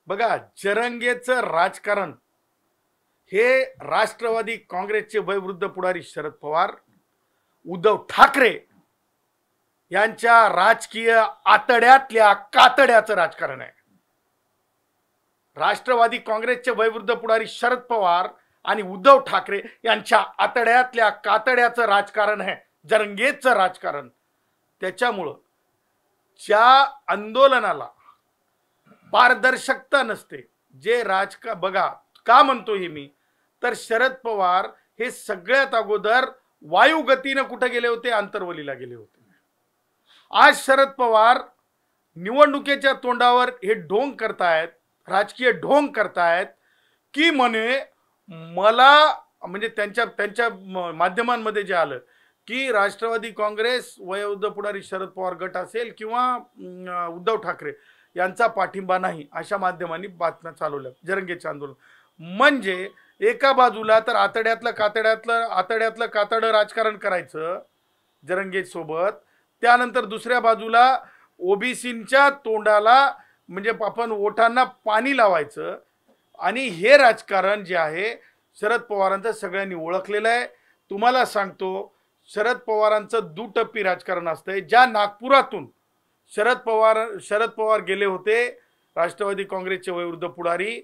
बघा, जरंगेचं राजकारण हे राष्ट्रवादी काँग्रेसचे वयोवृद्ध पुढारी शरद पवार, उद्धव ठाकरे यांच्या राजकीय आतड्यातल्या कातड्याचं राजकारण आहे. राष्ट्रवादी काँग्रेसचे वयोवृद्ध पुढारी शरद पवार आणि उद्धव ठाकरे यांच्या आतड्यातल्या कातड्याचं राजकारण आहे जरंगेचं राजकारण. त्याच्यामुळं ज्या आंदोलनाला पारदर्शकता नसते, जे बघा का म्हणतोय मी, तर शरद पवार हे सगळ्यात अगोदर वायुगतीनं कुठे गेले होते? आंतरवलीला गेले होते. आज शरद पवार निवडणुकीच्या तोंडावर हे ढोंग करतायत, राजकीय ढोंग करतायत की म्हणे मला, म्हणजे त्यांच्या माध्यमांमध्ये जे आलं की राष्ट्रवादी काँग्रेस वयोवृद्ध पुढारी शरद पवार गट असेल किंवा उद्धव ठाकरे यांचा पाठिंबा नाही, अशा माध्यमांनी बातम्या चालवल्या जरंगेचे आंदोलन. म्हणजे एका बाजूला तर आतड्यातलं कातडं राजकारण करायचं जरंगेसोबत, त्यानंतर दुसऱ्या बाजूला ओबीसींच्या तोंडाला म्हणजे आपण ओठांना पाणी लावायचं. आणि हे राजकारण जे आहे शरद पवारांचं सगळ्यांनी ओळखलेलं आहे. तुम्हाला सांगतो, शरद पवारांचं दुटप्पी राजकारण असतंय. ज्या नागपुरातून शरद पवार गेले होते, राष्ट्रवादी काँग्रेसचे वयोवृद्ध पुढारी,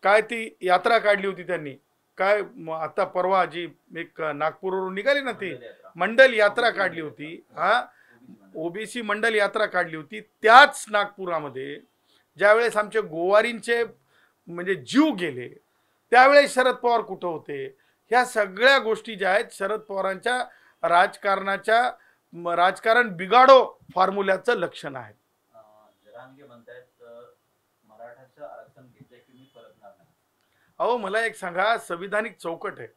काय ती यात्रा काढली होती त्यांनी, काय आता परवा जी एक नागपूरवरून निघाली ना, ती मंडल यात्रा काढली होती, हा ओबीसी मंडल यात्रा काढली होती. त्याच नागपुरामध्ये ज्यावेळेस आमचे गोवारींचे म्हणजे जीव गेले, त्यावेळेस शरद पवार कुठं होते? ह्या सगळ्या गोष्टी ज्या आहेत शरद पवारांच्या राजकारण बिघाडो फॉर्म्युल्याचं लक्षण आहे. जरांगे म्हणतात मराठाचं आरक्षण घेतलं की मी परतणार नाही. अहो, मला एक सांगा, संविधानिक चौकट आहे,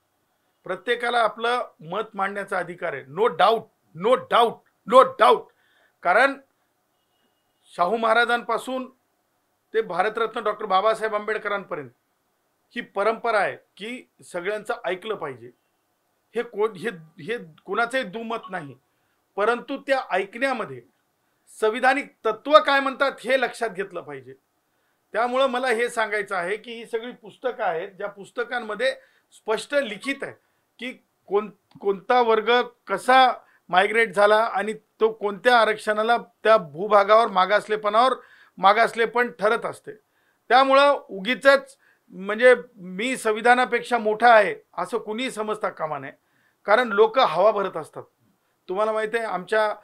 प्रत्येकाला आपलं मत मांडण्याचा अधिकार आहे. No doubt, no doubt, no doubt. कारण शाहू महाराजांपासून ते भारतरत्न डॉक्टर बाबासाहेब आंबेडकरांपर्यंत ही परंपरा आहे की सगळ्यांचं ऐकलं पाहिजे. हे कोणाचंही दुमत नाही, परंतु त्या ऐकण्यामध्ये संविधानिक तत्व काय म्हणतात हे लक्षात घेतलं पाहिजे. त्यामुळं मला हे सांगायचं आहे की ही सगळी पुस्तकं आहेत, ज्या पुस्तकांमध्ये स्पष्ट लिखित आहे की कोणता वर्ग कसा मायग्रेट झाला आणि तो कोणत्या आरक्षणाला त्या भूभागावर मागासलेपण ठरत असते. त्यामुळं उगीचच म्हणजे मी संविधानापेक्षा मोठा आहे असं कुणी समजता कामा नये. कारण लोक हवा भरत असतात. तुम्हाला माहिती आहे, आमच्या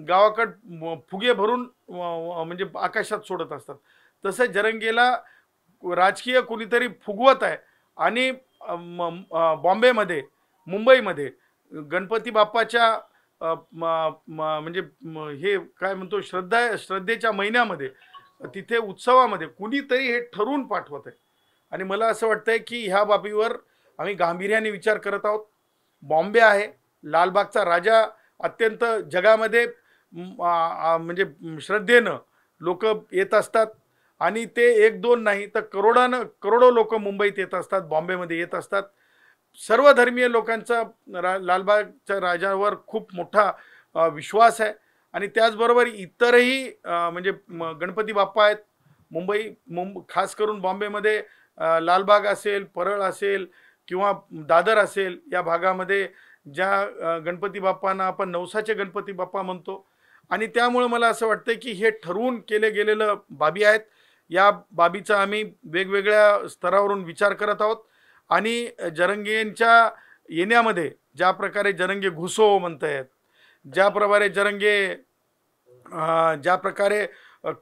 गावाकडं फुगे भरून म्हणजे आकाशात सोडत असतात. तसं जरंगेला राजकीय कुणीतरी फुगवत आहे. आणि बॉम्बेमध्ये, मुंबईमध्ये गणपती बाप्पाच्या म्हणजे हे काय म्हणतो श्रद्धेच्या महिन्यामध्ये तिथे उत्सवामध्ये कुणीतरी हे ठरवून पाठवत आहे. आणि मला असं वाटतंय की ह्या बाबीवर आम्ही गांभीर्याने विचार करत आहोत. बॉम्बे आहे, लालबागचा राजा, अत्यंत जगामध्ये म्हणजे श्रद्धेनं लोक येत असतात. आणि ते एक दोन नाही तर करोडो लोक मुंबईत येत असतात, बॉम्बेमध्ये येत असतात. सर्वधर्मीय लोकांचा लालबागच्या राजावर खूप मोठा विश्वास आहे. आणि त्याचबरोबर इतरही म्हणजे गणपती बाप्पा आहेत खास करून बॉम्बेमध्ये, लालबाग असेल, परळ असेल किंवा दादर असेल, या भागामध्ये ज्या गणपती बाप्पांना आपण नवसाचे गणपती बाप्पा म्हणतो. आणि त्यामुळे मला असं वाटतं की हे ठरवून केले गेलेलं बाबी आहेत. या बाबीचा आम्ही वेगवेगळ्या स्तरावरून विचार करत आहोत. आणि जरंगेंच्या येण्यामध्ये ज्या प्रकारे जरंगे घुसो म्हणतायत, ज्या प्रकारे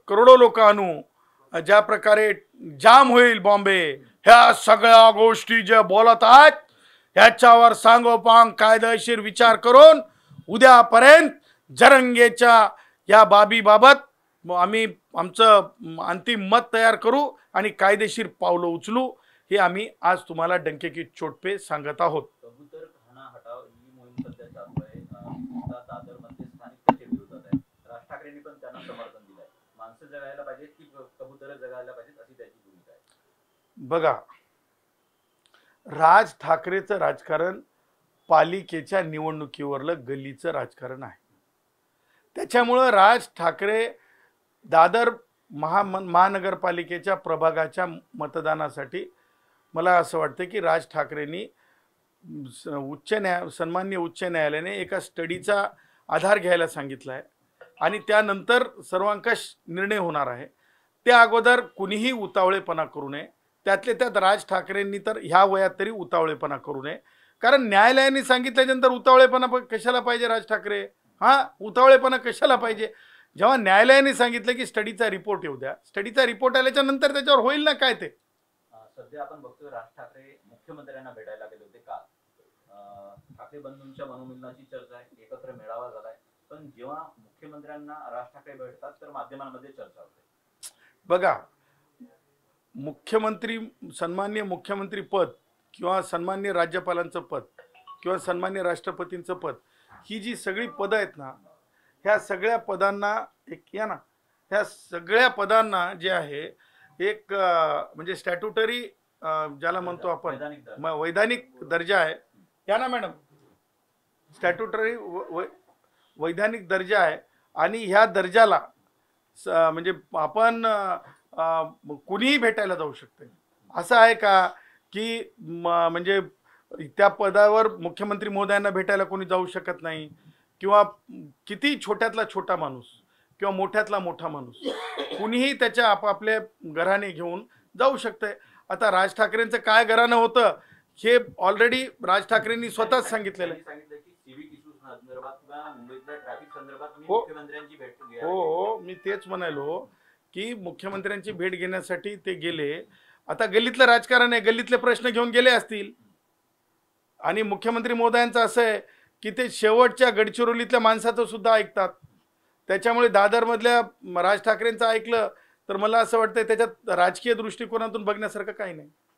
करोडो लोक आणू, ज्या प्रकारे जाम होईल बॉम्बे, ह्या सगळ्या गोष्टी जे बोलत आहेत ह्याच्यावर सांगोपांग कायदेशीर विचार करून उद्यापर्यंत जरंगेच्या या बाबीबाबत आम्ही आमचं अंतिम मत तयार करू आणि कायदेशीर पावलं उचलू, हे आम्ही आज तुम्हाला डंके की चोट पे सांगत आहोत. कबूतर खाना हटाव ही मोहीम सध्या चालू आहे. दादर मध्ये स्थानिक त्याच्या विरोधात आहे. राज ठाकरेंनी पण त्यांना समर्थन दिलंय. माणसं जगायला पाहिजेत की कबूतर जगायला पाहिजेत अशी त्याची भूमिका आहे. बघा, राज ठाकरेचं राजकारण पालिकेच्या निवडणुकीवरलं गल्लीचं राजकारण आहे. त्याच्यामुळं राज ठाकरे दादर महानगरपालिकेच्या प्रभागाच्या मतदानासाठी मला असं वाटतं की राज ठाकरेंनी सन्माननीय उच्च न्यायालयाने एका स्टडीचा आधार घ्यायला सांगितला आहे आणि त्यानंतर सर्वांकष निर्णय होणार आहे. त्या अगोदर कुणीही उतावळेपणा करू नये. त्यातले त्यात राज ठाकरेंनी तर ह्या वयात तरी उतावळेपणा करू नये. कारण न्यायालयाने सांगितल्यानंतर उतावळेपणा कशाला पाहिजे राज ठाकरे? उतावळेपणा कशाला पाहिजे? जेव्हा न्यायालयाने सांगितलं की स्टडीचा रिपोर्ट येऊ द्या, स्टडीचा रिपोर्ट आल्याच्या नंतर त्याच्यावर होईल ना काय ते. सध्या आपण बघतोय राज ठाकरे मुख्यमंत्र्यांना भेटायला गेले होते काल. ठाकरे बंधूंच्या मनोमिलनाची चर्चा आहे, एकत्र मेळावा झालाय, पण जेव्हा मुख्यमंत्र्यांना राज ठाकरे भेटतात तर माध्यमांमध्ये चर्चा होते. बघा, मुख्यमंत्री, सन्माननीय मुख्यमंत्री पद किंवा सन्माननीय राज्यपालांचं पद किंवा सन्माननीय राष्ट्रपतींचं पद, ही जी सगळी पदं आहेत ना, ह्या सगळ्या पदांना ह्या सगळ्या पदांना जे आहे एक म्हणजे स्टॅट्युटरी ज्याला म्हणतो आपण वैधानिक दर्जा आहे. या ना मॅडम, स्टॅट्युटरी वैधानिक दर्जा आहे आणि ह्या दर्जाला म्हणजे आपण कुणीही भेटायला जाऊ शकते. असं आहे का की म्हणजे त्या पदावर मुख्यमंत्री महोदयांना भेटायला कोणी जाऊ शकत नाही? किंवा किती छोट्यातला छोटा माणूस किंवा मोठ्यातला मोठा माणूस कुणीही त्याच्या आपापल्या घराने घेऊन जाऊ शकते. आता राज ठाकरेंचं काय घराणं होतं हे ऑलरेडी राज ठाकरेंनी स्वतःच सांगितलेलं आहे. हो, मी तेच म्हणालो की मुख्यमंत्र्यांची भेट घेण्यासाठी ते गेले. आता गल्लीतलं राजकारण आहे, गल्लीतले प्रश्न घेऊन गेले असतील. आणि मुख्यमंत्री महोदयांचं असं आहे की ते शेवटच्या गडचिरोलीतल्या माणसाचं सुद्धा ऐकतात. त्याच्यामुळे दादरमधल्या राज ठाकरेंचं ऐकलं तर मला असं वाटतं त्याच्यात राजकीय दृष्टिकोनातून बघण्यासारखं काही नाही.